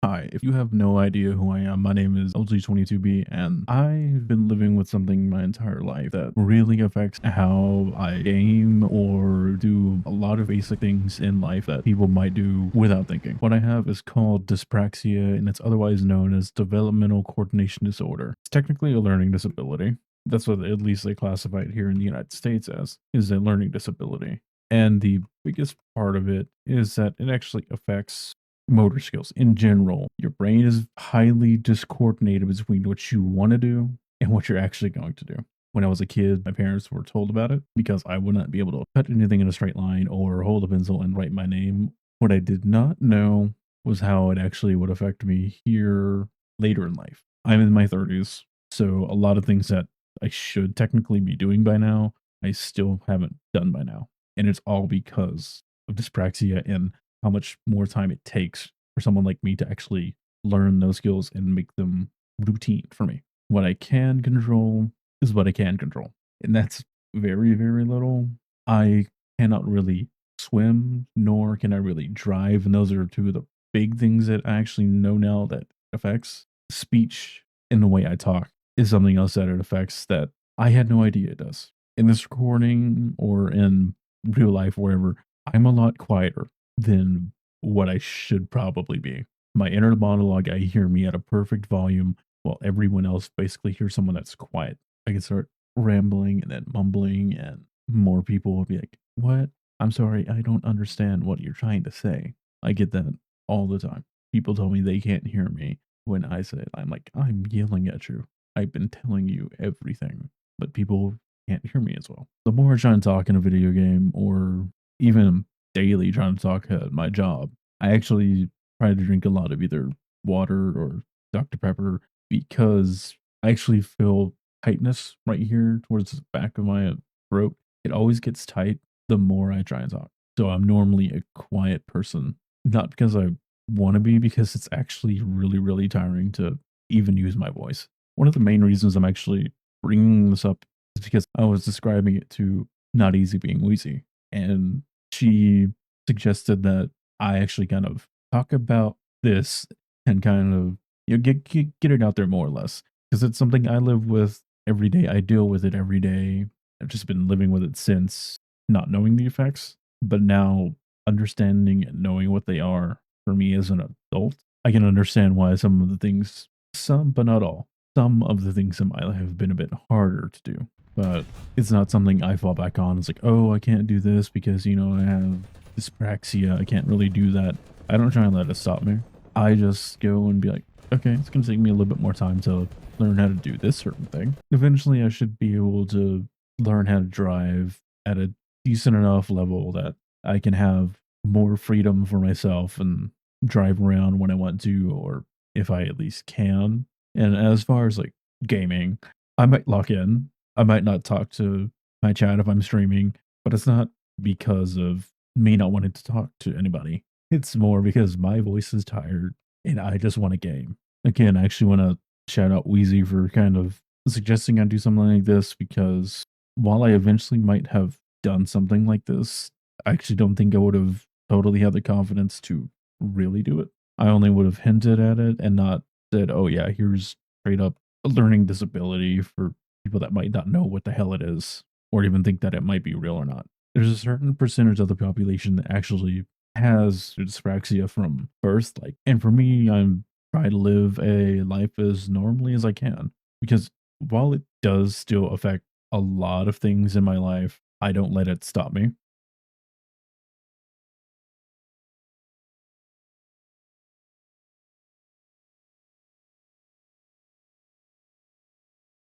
Hi, if you have no idea who I am, my name is LG22B, and I've been living with something my entire life that really affects how I game or do a lot of basic things in life that people might do without thinking. What I have is called dyspraxia, and it's otherwise known as developmental coordination disorder. It's technically a learning disability. That's what at least they classify it here in the United States as, is a learning disability. And the biggest part of it is that it actually affects motor skills in general. Your brain is highly discoordinated between what you want to do and what you're actually going to do. When I was a kid, my parents were told about it because I would not be able to cut anything in a straight line or hold a pencil and write my name. What I did not know was how it actually would affect me here later in life. I'm in my 30s, so a lot of things that I should technically be doing by now, I still haven't done by now. And it's all because of dyspraxia and how much more time it takes for someone like me to actually learn those skills and make them routine for me. What I can control is what I can control. And that's very, very little. I cannot really swim, nor can I really drive. And those are two of the big things that I actually know now that affects speech and the way I talk is something else that it affects that I had no idea it does. In this recording or in real life, wherever, I'm a lot quieter than what I should probably be. My inner monologue, I hear me at a perfect volume while everyone else basically hears someone that's quiet. I can start rambling and then mumbling, and more people will be like, "What? I'm sorry, I don't understand what you're trying to say." I get that all the time. People tell me they can't hear me when I say it. I'm like, "I'm yelling at you. I've been telling you everything." But people can't hear me as well. The more I try and talk in a video game or even daily trying to talk at my job, I actually try to drink a lot of either water or Dr. Pepper because I actually feel tightness right here towards the back of my throat. It always gets tight the more I try and talk. So I'm normally a quiet person, not because I want to be, because it's actually really, really tiring to even use my voice. One of the main reasons I'm actually bringing this up is because I was describing it to Not Easy being wheezy. And she suggested that I actually kind of talk about this and kind of get it out there more or less because it's something I live with every day. I deal with it every day. I've just been living with it since not knowing the effects, but now understanding and knowing what they are for me as an adult, I can understand why some of the things, some but not all, some of the things in my life have been a bit harder to do. But it's not something I fall back on. It's like, oh, I can't do this because, I have dyspraxia. I can't really do that. I don't try and let it stop me. I just go and be like, okay, it's going to take me a little bit more time to learn how to do this certain thing. Eventually, I should be able to learn how to drive at a decent enough level that I can have more freedom for myself and drive around when I want to, or if I at least can. And as far as like gaming, I might lock in. I might not talk to my chat if I'm streaming, but it's not because of me not wanting to talk to anybody. It's more because my voice is tired and I just want a game. Again, I actually want to shout out Wheezy for kind of suggesting I do something like this because while I eventually might have done something like this, I actually don't think I would have totally had the confidence to really do it. I only would have hinted at it and not said, oh, yeah, here's straight up a learning disability for people that might not know what the hell it is or even think that it might be real or not. There's a certain percentage of the population that actually has dyspraxia from birth. Like, and for me, I'm trying to live a life as normally as I can because while it does still affect a lot of things in my life, I don't let it stop me.